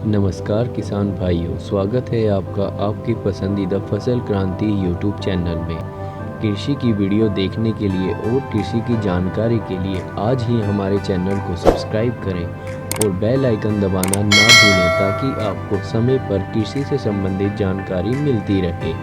नमस्कार किसान भाइयों, स्वागत है आपका आपकी पसंदीदा फसल क्रांति यूट्यूब चैनल में। कृषि की वीडियो देखने के लिए और कृषि की जानकारी के लिए आज ही हमारे चैनल को सब्सक्राइब करें और बेल आइकन दबाना ना भूलें ताकि आपको समय पर कृषि से संबंधित जानकारी मिलती रहे।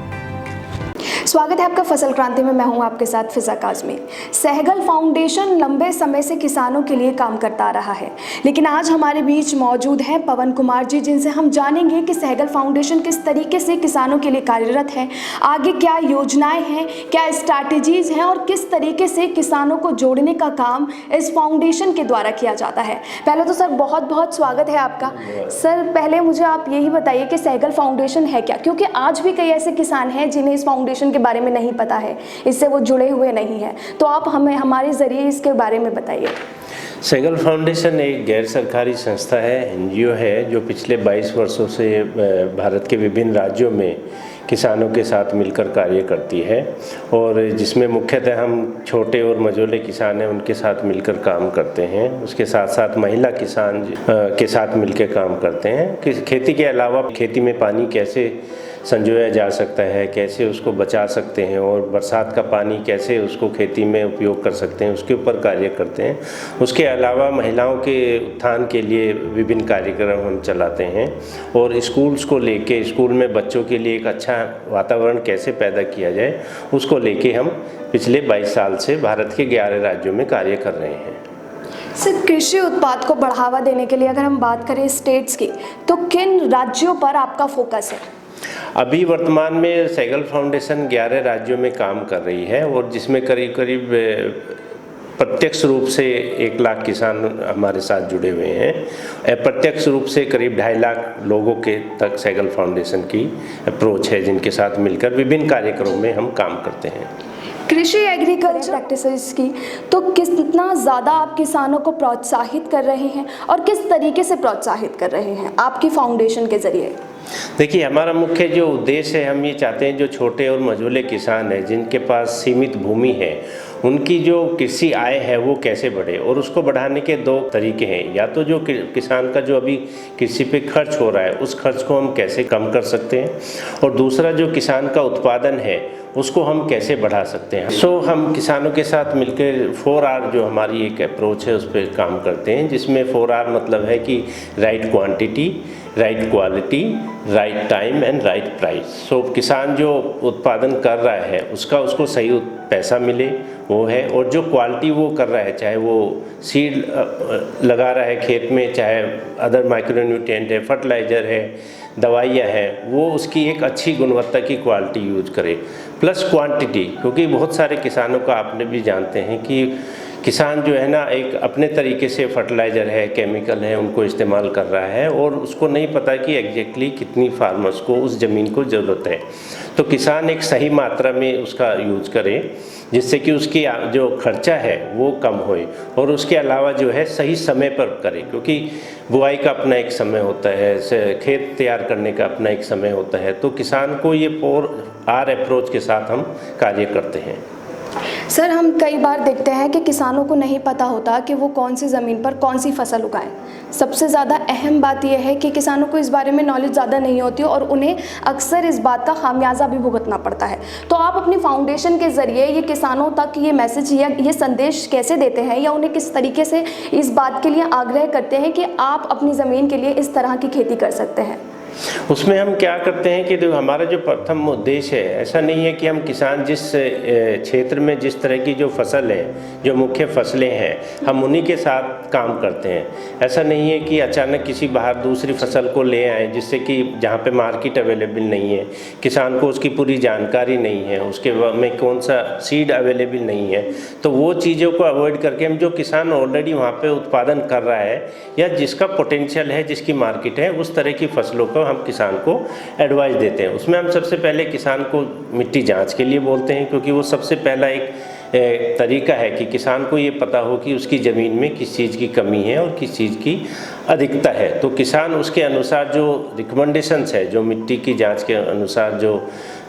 स्वागत है आपका फसल क्रांति में। मैं हूं आपके साथ फिजा काज़मी। सहगल फाउंडेशन लंबे समय से किसानों के लिए काम करता आ रहा है, लेकिन आज हमारे बीच मौजूद हैं पवन कुमार जी, जिनसे हम जानेंगे कि सहगल फाउंडेशन किस तरीके से किसानों के लिए कार्यरत है, आगे क्या योजनाएं हैं, क्या स्ट्रैटेजीज हैं और किस तरीके से किसानों को जोड़ने का काम इस फाउंडेशन के द्वारा किया जाता है। पहले तो सर बहुत बहुत स्वागत है आपका। सर पहले मुझे आप यही बताइए कि सहगल फाउंडेशन है क्या, क्योंकि आज भी कई ऐसे किसान हैं जिन्हें इस फाउंडेशन के बारे में नहीं पता है, इससे वो जुड़े हुए नहीं हैं, तो आप हमें हमारे ज़रिए इसके बारे में बताइए। सहगल फाउंडेशन एक गैर सरकारी संस्था है, एनजीओ है, जो पिछले 22 वर्षों से भारत के विभिन्न राज्यों में किसानों के साथ मिलकर कार्य करती है और जिसमें मुख्यतः हम छोटे और मझोले किसान हैं उनके साथ मिलकर काम करते हैं। उसके साथ साथ महिला किसान के साथ मिलकर काम करते हैं। खेती के अलावा खेती में पानी कैसे संजोया जा सकता है, कैसे उसको बचा सकते हैं और बरसात का पानी कैसे उसको खेती में उपयोग कर सकते हैं, उसके ऊपर कार्य करते हैं। उसके अलावा महिलाओं के उत्थान के लिए विभिन्न कार्यक्रम हम चलाते हैं और स्कूल्स को लेके स्कूल में बच्चों के लिए एक अच्छा वातावरण कैसे पैदा किया जाए उसको लेके हम पिछले 22 साल से भारत के 11 राज्यों में कार्य कर रहे हैं। सर कृषि उत्पाद को बढ़ावा देने के लिए अगर हम बात करें स्टेट्स की, तो किन राज्यों पर आपका फोकस है? अभी वर्तमान में सहगल फाउंडेशन 11 राज्यों में काम कर रही है और जिसमें करीब करीब प्रत्यक्ष रूप से 1 लाख किसान हमारे साथ जुड़े हुए हैं। अप्रत्यक्ष रूप से करीब 2.5 लाख लोगों के तक सहगल फाउंडेशन की अप्रोच है, जिनके साथ मिलकर विभिन्न कार्यक्रमों में हम काम करते हैं। कृषि एग्रीकल्चर प्रैक्टिसेस की तो कितना ज़्यादा आप किसानों को प्रोत्साहित कर रहे हैं और किस तरीके से प्रोत्साहित कर रहे हैं आपकी फाउंडेशन के ज़रिए? देखिए, हमारा मुख्य जो उद्देश्य है, हम ये चाहते हैं जो छोटे और मझोले किसान हैं जिनके पास सीमित भूमि है, उनकी जो कृषि आय है वो कैसे बढ़े और उसको बढ़ाने के 2 तरीके हैं। या तो जो किसान का जो अभी कृषि पे खर्च हो रहा है उस खर्च को हम कैसे कम कर सकते हैं और दूसरा जो किसान का उत्पादन है उसको हम कैसे बढ़ा सकते हैं। हम किसानों के साथ मिलकर 4R जो हमारी एक अप्रोच है उस पर काम करते हैं, जिसमें 4R मतलब है कि right quantity, right quality, right time and right price. किसान जो उत्पादन कर रहा है उसको सही पैसा मिले वो है, और जो क्वालिटी वो कर रहा है, चाहे वो सीड लगा रहा है खेत में, चाहे अदर माइक्रोन्यूट्रिएंट है, फर्टिलाइज़र है, दवाइयाँ हैं, वो उसकी एक अच्छी गुणवत्ता की क्वालिटी यूज करे। प्लस क्वांटिटी, क्योंकि बहुत सारे किसानों का आपने भी जानते हैं कि किसान जो है ना एक अपने तरीके से फर्टिलाइज़र है, केमिकल है, उनको इस्तेमाल कर रहा है और उसको नहीं पता कि एग्जैक्टली कितनी फार्मर्स को उस ज़मीन को ज़रूरत है। तो किसान एक सही मात्रा में उसका यूज करे जिससे कि उसकी जो खर्चा है वो कम होए और उसके अलावा जो है सही समय पर करे, क्योंकि बुआई का अपना एक समय होता है, खेत तैयार करने का अपना एक समय होता है। तो किसान को ये 4R अप्रोच के साथ हम कार्य करते हैं। सर हम कई बार देखते हैं कि किसानों को नहीं पता होता कि वो कौन सी ज़मीन पर कौन सी फसल उगाएं। सबसे ज़्यादा अहम बात यह है कि किसानों को इस बारे में नॉलेज ज़्यादा नहीं होती और उन्हें अक्सर इस बात का खामियाजा भी भुगतना पड़ता है। तो आप अपनी फाउंडेशन के ज़रिए ये किसानों तक ये मैसेज या ये संदेश कैसे देते हैं, या उन्हें किस तरीके से इस बात के लिए आग्रह करते हैं कि आप अपनी ज़मीन के लिए इस तरह की खेती कर सकते हैं? उसमें हम क्या करते हैं कि जो हमारा जो प्रथम उद्देश्य है, ऐसा नहीं है कि हम किसान जिस क्षेत्र में जिस तरह की जो फसल है, जो मुख्य फसलें हैं, हम उन्हीं के साथ काम करते हैं। ऐसा नहीं है कि अचानक किसी बाहर दूसरी फसल को ले आए जिससे कि जहाँ पे मार्केट अवेलेबल नहीं है, किसान को उसकी पूरी जानकारी नहीं है, उसके में कौन सा सीड अवेलेबल नहीं है, तो वो चीज़ों को अवॉइड करके हम जो किसान ऑलरेडी वहाँ पर उत्पादन कर रहा है या जिसका पोटेंशियल है, जिसकी मार्केट है, उस तरह की फसलों को हम किसान को एडवाइस देते हैं। उसमें हम सबसे पहले किसान को मिट्टी जांच के लिए बोलते हैं, क्योंकि वो सबसे पहला एक तरीका है कि किसान को ये पता हो कि उसकी ज़मीन में किस चीज़ की कमी है और किस चीज़ की अधिकता है, तो किसान उसके अनुसार जो रिकमेंडेशंस है, जो मिट्टी की जांच के अनुसार जो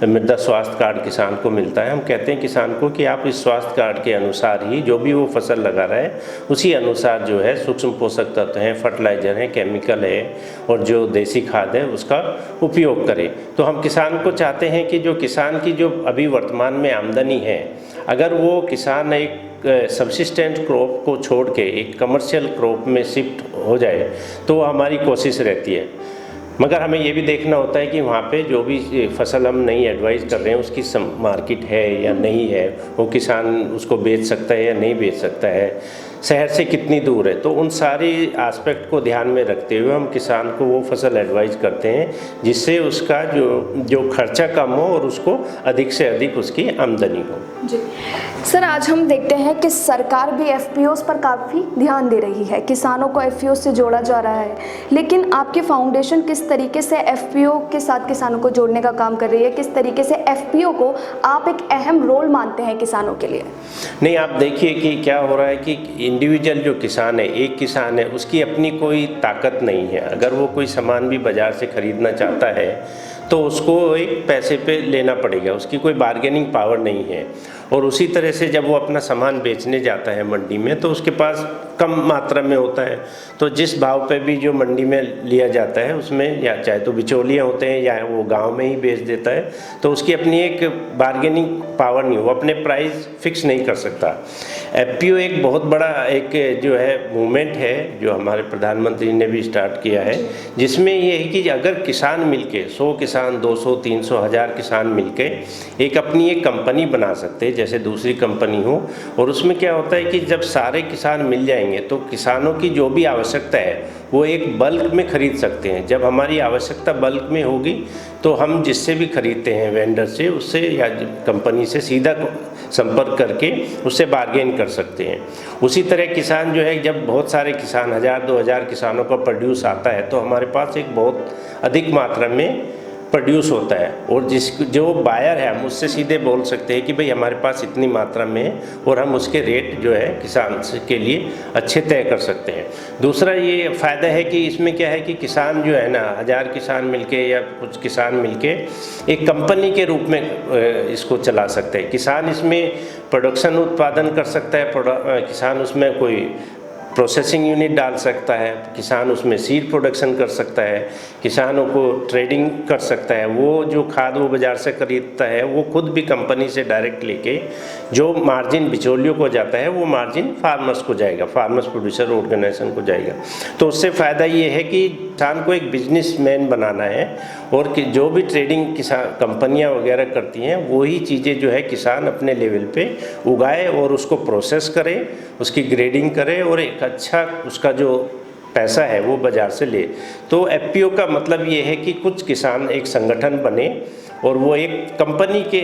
मृदा स्वास्थ्य कार्ड किसान को मिलता है, हम कहते हैं किसान को कि आप इस स्वास्थ्य कार्ड के अनुसार ही जो भी वो फसल लगा रहा है उसी अनुसार जो है सूक्ष्म पोषक तत्व हैं, फर्टिलाइजर हैं, केमिकल है और जो देसी खाद है उसका उपयोग करें। तो हम किसान को चाहते हैं कि जो किसान की जो अभी वर्तमान में आमदनी है, अगर वो किसान एक सबसिस्टेंट क्रॉप को छोड़ के एक कमर्शियल क्रॉप में शिफ्ट हो जाए तो हमारी कोशिश रहती है। मगर हमें ये भी देखना होता है कि वहाँ पे जो भी फसल हम नई एडवाइस कर रहे हैं उसकी मार्केट है या नहीं है, वो किसान उसको बेच सकता है या नहीं बेच सकता है, शहर से कितनी दूर है। तो उन सारी एस्पेक्ट को ध्यान में रखते हुए हम किसान को वो फसल एडवाइस करते हैं जिससे उसका जो खर्चा कम हो और उसको अधिक से अधिक उसकी आमदनी हो। जी सर, आज हम देखते हैं कि सरकार भी एफपीओस पर काफ़ी ध्यान दे रही है, किसानों को एफपीओ से जोड़ा जा रहा है, लेकिन आपकी फाउंडेशन किस तरीके से एफपीओ के साथ किसानों को जोड़ने का काम कर रही है? किस तरीके से एफपीओ को आप एक अहम रोल मानते हैं किसानों के लिए? नहीं, आप देखिए कि क्या हो रहा है कि इंडिविजुअल जो किसान है, एक किसान है, उसकी अपनी कोई ताकत नहीं है। अगर वो कोई सामान भी बाज़ार से ख़रीदना चाहता है तो उसको एक पैसे पे लेना पड़ेगा, उसकी कोई बार्गेनिंग पावर नहीं है। और उसी तरह से जब वो अपना सामान बेचने जाता है मंडी में तो उसके पास कम मात्रा में होता है, तो जिस भाव पे भी जो मंडी में लिया जाता है उसमें या चाहे तो बिचौलिए होते हैं या वो गांव में ही बेच देता है, तो उसकी अपनी एक बार्गेनिंग पावर नहीं, वो अपने प्राइस फिक्स नहीं कर सकता। एफपीओ एक बहुत बड़ा एक जो है मूवमेंट है जो हमारे प्रधानमंत्री ने भी स्टार्ट किया है, जिसमें ये है कि अगर किसान मिलके 100 किसान 200 300 1000 किसान मिलके एक अपनी एक कंपनी बना सकते हैं जैसे दूसरी कंपनी हो, और उसमें क्या होता है कि जब सारे किसान मिल जाएंगे तो किसानों की जो भी आवश्यकता है वो एक बल्क में खरीद सकते हैं। जब हमारी आवश्यकता बल्क में होगी तो हम जिससे भी खरीदते हैं वेंडर से, उससे या कंपनी से सीधा संपर्क करके उससे बार्गेन कर सकते हैं। उसी तरह किसान जो है, जब बहुत सारे किसान 1000-2000 किसानों का प्रोड्यूस आता है तो हमारे पास एक बहुत अधिक मात्रा में प्रोड्यूस होता है, और जो बायर है हम उससे सीधे बोल सकते हैं कि भाई हमारे पास इतनी मात्रा में है और हम उसके रेट जो है किसान के लिए अच्छे तय कर सकते हैं। दूसरा ये फ़ायदा है कि इसमें क्या है कि किसान जो है ना, 1000 किसान मिलके या कुछ किसान मिलके एक कंपनी के रूप में इसको चला सकते हैं। किसान इसमें प्रोडक्शन उत्पादन कर सकता है, किसान उसमें कोई प्रोसेसिंग यूनिट डाल सकता है, किसान उसमें सीड प्रोडक्शन कर सकता है, किसानों को ट्रेडिंग कर सकता है, वो जो खाद वो बाज़ार से खरीदता है वो खुद भी कंपनी से डायरेक्ट लेके जो मार्जिन बिचौलियों को जाता है वो मार्जिन फार्मर्स को जाएगा, फार्मर्स प्रोड्यूसर ऑर्गेनाइजेशन को जाएगा। तो उससे फ़ायदा ये है कि किसान को एक बिजनेसमैन बनाना है, और कि जो भी ट्रेडिंग किसान कंपनियां वगैरह करती हैं वही चीज़ें जो है किसान अपने लेवल पे उगाए और उसको प्रोसेस करे, उसकी ग्रेडिंग करे और एक अच्छा उसका जो पैसा है वो बाज़ार से ले। तो एफपीओ का मतलब ये है कि कुछ किसान एक संगठन बने और वो एक कंपनी के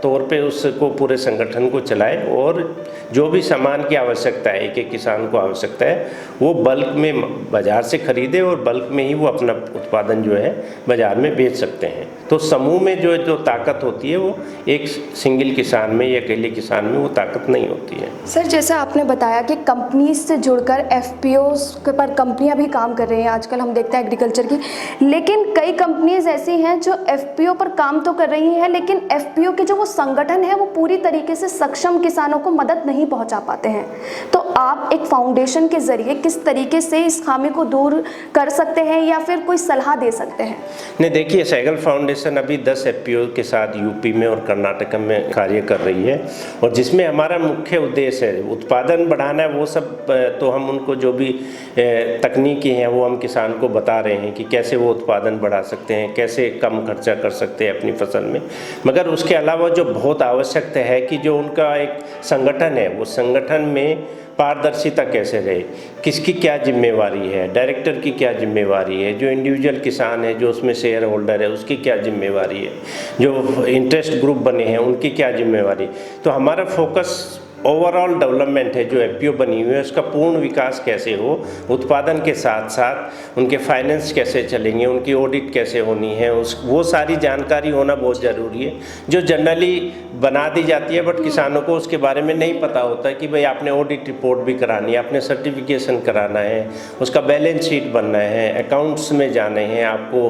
तौर पे उसको पूरे संगठन को चलाए, और जो भी सामान की आवश्यकता है, एक एक किसान को आवश्यकता है, वो बल्क में बाज़ार से खरीदे और बल्क में ही वो अपना उत्पादन जो है बाज़ार में बेच सकते हैं। तो समूह में जो ताकत होती है वो एक सिंगल किसान में या अकेले किसान में वो ताकत नहीं होती है। सर, जैसा आपने बताया कि कंपनीज से जुड़कर एफपीओस पर कंपनियां भी काम कर रही हैं, आजकल हम देखते हैं एग्रीकल्चर की, लेकिन कई कंपनीज ऐसी हैं जो एफपीओ पर काम तो कर रही हैं लेकिन एफपीओ के जो वो संगठन है वो पूरी तरीके से सक्षम किसानों को मदद नहीं पहुंचा पाते हैं। तो आप एक फाउंडेशन के जरिए किस तरीके से इस खामी को दूर कर सकते हैं या फिर कोई सलाह दे सकते हैं? नहीं, देखिए, सहगल फाउंडेशन अभी 10 एफपीओ के साथ यूपी में और कर्नाटक में कार्य कर रही है, और जिसमें हमारा मुख्य उद्देश्य है उत्पादन बढ़ाना है। वो सब तो हम उनको जो भी तकनीकी हैं वो हम किसान को बता रहे हैं कि कैसे वो उत्पादन बढ़ा सकते हैं, कैसे कम खर्चा कर सकते हैं अपनी फसल में। मगर उसके अलावा जो बहुत आवश्यकता है कि जो उनका एक संगठन है, वो संगठन में पारदर्शिता कैसे रहे, किसकी क्या जिम्मेवारी है, डायरेक्टर की क्या जिम्मेवारी है, जो इंडिविजुअल किसान है जो उसमें शेयर होल्डर है उसकी क्या जिम्मेवारी है, जो इंटरेस्ट ग्रुप बने हैं उनकी क्या जिम्मेवारी। तो हमारा फोकस ओवरऑल डेवलपमेंट है जो एफपीओ बनी हुई है उसका पूर्ण विकास कैसे हो, उत्पादन के साथ साथ उनके फाइनेंस कैसे चलेंगे, उनकी ऑडिट कैसे होनी है, वो सारी जानकारी होना बहुत ज़रूरी है, जो जनरली बना दी जाती है बट किसानों को उसके बारे में नहीं पता होता है कि भाई आपने ऑडिट रिपोर्ट भी करानी है, आपने सर्टिफिकेशन कराना है, उसका बैलेंस शीट बनना है, अकाउंट्स में जाने हैं आपको,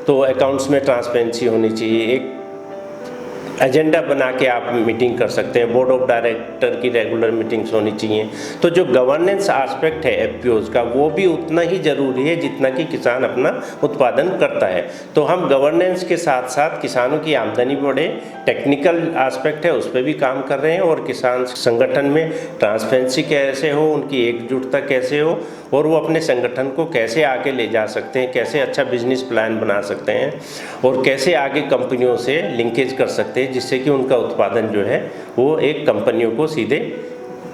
तो अकाउंट्स में ट्रांसपेरेंसी होनी चाहिए, एक एजेंडा बना के आप मीटिंग कर सकते हैं, बोर्ड ऑफ डायरेक्टर की रेगुलर मीटिंग्स होनी चाहिए। तो जो गवर्नेंस एस्पेक्ट है एफपीओज का वो भी उतना ही ज़रूरी है जितना कि किसान अपना उत्पादन करता है। तो हम गवर्नेंस के साथ साथ किसानों की आमदनी बढ़े, टेक्निकल एस्पेक्ट है उस पर भी काम कर रहे हैं, और किसान संगठन में ट्रांसपेरेंसी कैसे हो, उनकी एकजुटता कैसे हो, और वो अपने संगठन को कैसे आगे ले जा सकते हैं, कैसे अच्छा बिजनेस प्लान बना सकते हैं, और कैसे आगे कंपनियों से लिंकेज कर सकते हैं जिससे कि उनका उत्पादन जो है वो एक कंपनियों को सीधे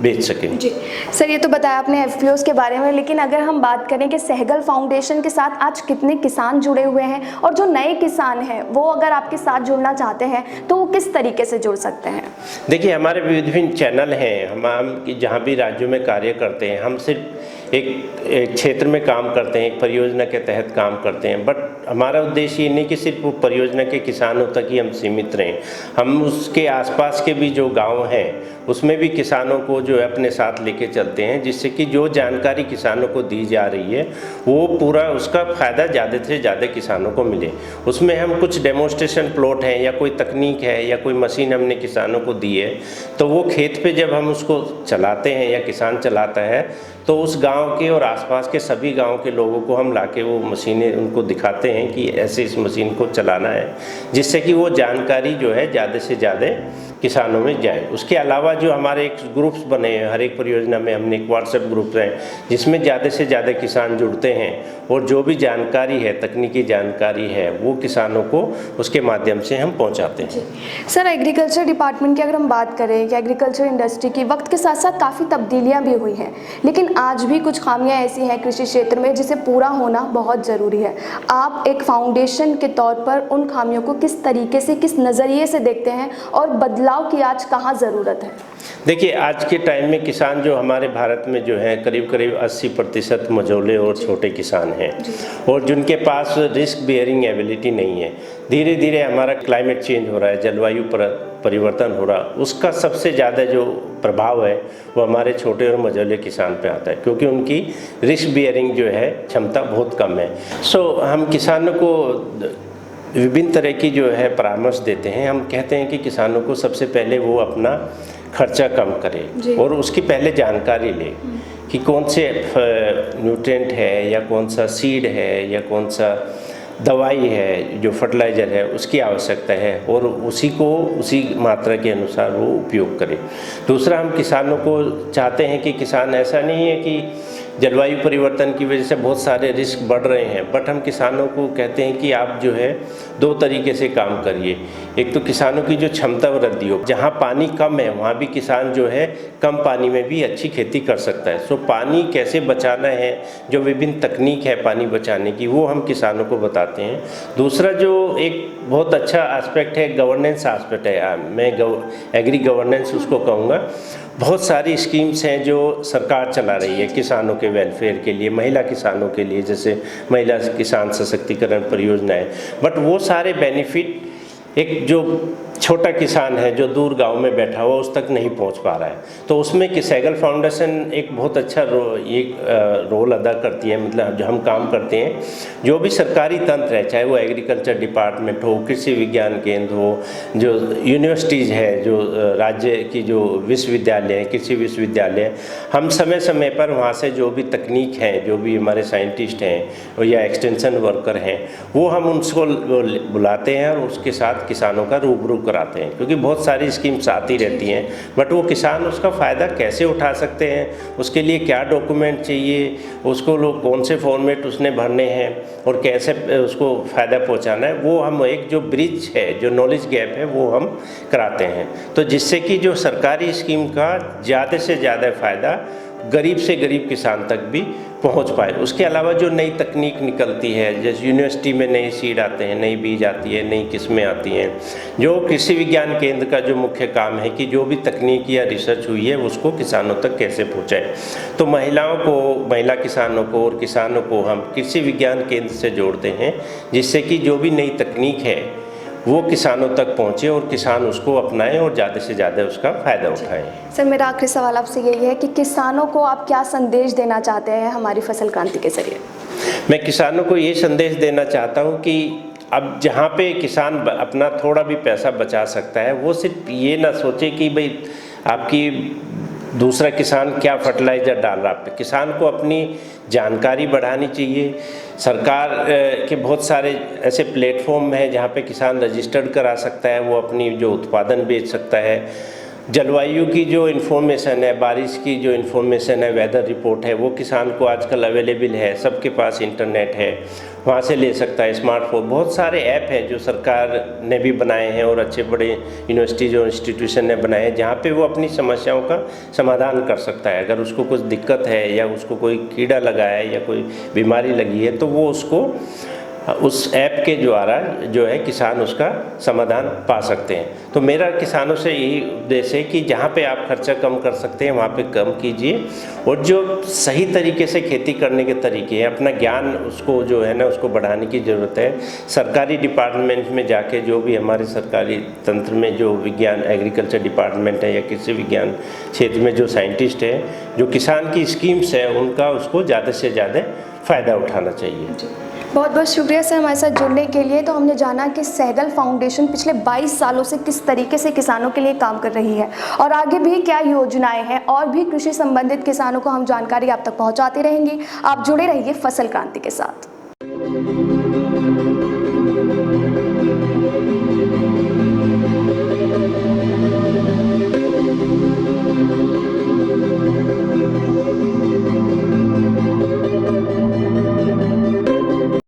बेच सकें। जी सर, ये तो बताया आपने एफपीओज के बारे में, लेकिन अगर हम बात करें कि सहगल फाउंडेशन के साथ आज कितने किसान जुड़े हुए हैं, और जो नए किसान हैं वो अगर आपके साथ जुड़ना चाहते हैं तो वो किस तरीके से जुड़ सकते हैं? देखिए, हमारे विभिन्न चैनल हैं, हम जहाँ भी राज्यों में कार्य करते हैं, हम सिर्फ एक क्षेत्र में काम करते हैं, एक परियोजना के तहत काम करते हैं, बट हमारा उद्देश्य ये नहीं कि सिर्फ वो परियोजना के किसानों तक ही हम सीमित रहें, हम उसके आसपास के भी जो गांव हैं उसमें भी किसानों को जो है अपने साथ लेके चलते हैं, जिससे कि जो जानकारी किसानों को दी जा रही है वो पूरा उसका फ़ायदा ज़्यादा से ज़्यादा किसानों को मिले। उसमें हम कुछ डेमोन्स्ट्रेशन प्लॉट हैं या कोई तकनीक है या कोई मशीन हमने किसानों को दी है, तो वो खेत पे जब हम उसको चलाते हैं या किसान चलाता है तो उस गांव के और आसपास के सभी गांव के लोगों को हम लाके वो मशीनें उनको दिखाते हैं कि ऐसे इस मशीन को चलाना है, जिससे कि वो जानकारी जो है ज़्यादा से ज़्यादा किसानों में जाए। उसके अलावा जो हमारे एक ग्रुप्स बने हैं, हर एक परियोजना में हमने एक व्हाट्सएप ग्रुप है जिसमें ज़्यादा से ज़्यादा किसान जुड़ते हैं, और जो भी जानकारी है, तकनीकी जानकारी है, वो किसानों को उसके माध्यम से हम पहुँचाते हैं। सर, एग्रीकल्चर डिपार्टमेंट की अगर हम बात करें कि एग्रीकल्चर इंडस्ट्री की वक्त के साथ साथ काफ़ी तब्दीलियाँ भी हुई हैं, लेकिन आज भी कुछ खामियां ऐसी हैं कृषि क्षेत्र में जिसे पूरा होना बहुत ज़रूरी है। आप एक फाउंडेशन के तौर पर उन खामियों को किस तरीके से, किस नज़रिए से देखते हैं, और बदलाव की आज कहाँ ज़रूरत है? देखिए, आज के टाइम में किसान जो हमारे भारत में जो है करीब करीब 80% मझोले और छोटे किसान हैं, और जिनके पास रिस्क बियरिंग एबिलिटी नहीं है। धीरे धीरे हमारा क्लाइमेट चेंज हो रहा है, जलवायु परिवर्तन हो रहा, उसका सबसे ज़्यादा जो प्रभाव है वो हमारे छोटे और मझोले किसान पे आता है, क्योंकि उनकी रिस्क बियरिंग जो है क्षमता बहुत कम है। हम किसानों को विभिन्न तरह की जो है परामर्श देते हैं। हम कहते हैं कि किसानों को सबसे पहले वो अपना खर्चा कम करे और उसकी पहले जानकारी ले कि कौन से न्यूट्रिएंट है या कौन सा सीड है या कौन सा दवाई है, जो फर्टिलाइज़र है उसकी आवश्यकता है, और उसी मात्रा के अनुसार वो उपयोग करें। दूसरा, हम किसानों को चाहते हैं कि किसान ऐसा नहीं है कि जलवायु परिवर्तन की वजह से बहुत सारे रिस्क बढ़ रहे हैं, बट हम किसानों को कहते हैं कि आप जो है दो तरीके से काम करिए। एक तो किसानों की जो क्षमता वृद्धि हो, जहाँ पानी कम है वहाँ भी किसान जो है कम पानी में भी अच्छी खेती कर सकता है। पानी कैसे बचाना है, जो विभिन्न तकनीक है पानी बचाने की, वो हम किसानों को बताते हैं। दूसरा जो एक बहुत अच्छा एस्पेक्ट है, गवर्नेंस एस्पेक्ट है, मैं एग्री गवर्नेंस उसको कहूँगा। बहुत सारी स्कीम्स हैं जो सरकार चला रही है किसानों के वेलफेयर के लिए, महिला किसानों के लिए, जैसे महिला किसान सशक्तिकरण परियोजना है, बट वो सारे बेनिफिट एक जो छोटा किसान है जो दूर गांव में बैठा हुआ उस तक नहीं पहुंच पा रहा है। तो उसमें कि सहगल फाउंडेशन एक बहुत अच्छा रोल अदा करती है। मतलब जो हम काम करते हैं, जो भी सरकारी तंत्र है, चाहे वो एग्रीकल्चर डिपार्टमेंट हो, कृषि विज्ञान केंद्र हो, जो यूनिवर्सिटीज़ है, जो राज्य की जो विश्वविद्यालय हैं, कृषि विश्वविद्यालय, हम समय समय पर वहाँ से जो भी तकनीक है, जो भी हमारे साइंटिस्ट हैं या एक्सटेंशन वर्कर हैं, वो हम उनको बुलाते हैं और उसके साथ किसानों का रूबरू कराते हैं, क्योंकि बहुत सारी स्कीम्स आती रहती हैं, बट वो किसान उसका फ़ायदा कैसे उठा सकते हैं, उसके लिए क्या डॉक्यूमेंट चाहिए, उसको लोग कौन से फॉर्मेट उसने भरने हैं और कैसे उसको फ़ायदा पहुंचाना है, वो हम एक जो ब्रिज है, जो नॉलेज गैप है, वो हम कराते हैं। तो जिससे कि जो सरकारी स्कीम का ज़्यादा से ज़्यादा फ़ायदा गरीब से गरीब किसान तक भी पहुंच पाए। उसके अलावा जो नई तकनीक निकलती है, जैसे यूनिवर्सिटी में नए सीड आते हैं, नई बीज आती है, नई किस्में आती हैं, जो कृषि विज्ञान केंद्र का जो मुख्य काम है कि जो भी तकनीक या रिसर्च हुई है उसको किसानों तक कैसे पहुंचाए। तो महिला किसानों को और किसानों को हम कृषि विज्ञान केंद्र से जोड़ते हैं, जिससे कि जो भी नई तकनीक है वो किसानों तक पहुँचे और किसान उसको अपनाएं और ज़्यादा से ज़्यादा उसका फ़ायदा उठाएं। सर, मेरा आखिरी सवाल आपसे यही है कि किसानों को आप क्या संदेश देना चाहते हैं हमारी फसल क्रांति के जरिए? मैं किसानों को ये संदेश देना चाहता हूँ कि अब जहाँ पे किसान अपना थोड़ा भी पैसा बचा सकता है, वो सिर्फ ये ना सोचे कि भाई आपकी दूसरा किसान क्या फर्टिलाइज़र डाल रहा है। किसान को अपनी जानकारी बढ़ानी चाहिए। सरकार के बहुत सारे ऐसे प्लेटफॉर्म हैं जहाँ पे किसान रजिस्टर्ड करा सकता है, वो अपनी जो उत्पादन बेच सकता है। जलवायु की जो इन्फॉर्मेशन है, बारिश की जो इन्फॉर्मेशन है, वेदर रिपोर्ट है, वो किसान को आजकल अवेलेबल है, सबके पास इंटरनेट है, वहाँ से ले सकता है। स्मार्टफोन, बहुत सारे ऐप हैं जो सरकार ने भी बनाए हैं और अच्छे बड़े यूनिवर्सिटी जो इंस्टीट्यूशन ने बनाए हैं, जहाँ पे वो अपनी समस्याओं का समाधान कर सकता है। अगर उसको कुछ दिक्कत है या उसको कोई कीड़ा लगा है या कोई बीमारी लगी है, तो वो उसको उस ऐप के द्वारा जो है किसान उसका समाधान पा सकते हैं। तो मेरा किसानों से यही उद्देश्य है कि जहाँ पे आप खर्चा कम कर सकते हैं वहाँ पे कम कीजिए, और जो सही तरीके से खेती करने के तरीके हैं, अपना ज्ञान उसको जो है ना उसको बढ़ाने की ज़रूरत है। सरकारी डिपार्टमेंट में जाके जो भी हमारे सरकारी तंत्र में जो विज्ञान एग्रीकल्चर डिपार्टमेंट है या कृषि विज्ञान क्षेत्र में जो साइंटिस्ट है, जो किसान की स्कीम्स है, उनका उसको ज़्यादा से ज़्यादा फ़ायदा उठाना चाहिए। बहुत बहुत शुक्रिया सर हमारे साथ जुड़ने के लिए। तो हमने जाना कि सहगल फाउंडेशन पिछले 22 सालों से किस तरीके से किसानों के लिए काम कर रही है और आगे भी क्या योजनाएं हैं, और भी कृषि संबंधित किसानों को हम जानकारी आप तक पहुंचाते रहेंगे। आप जुड़े रहिए फसल क्रांति के साथ।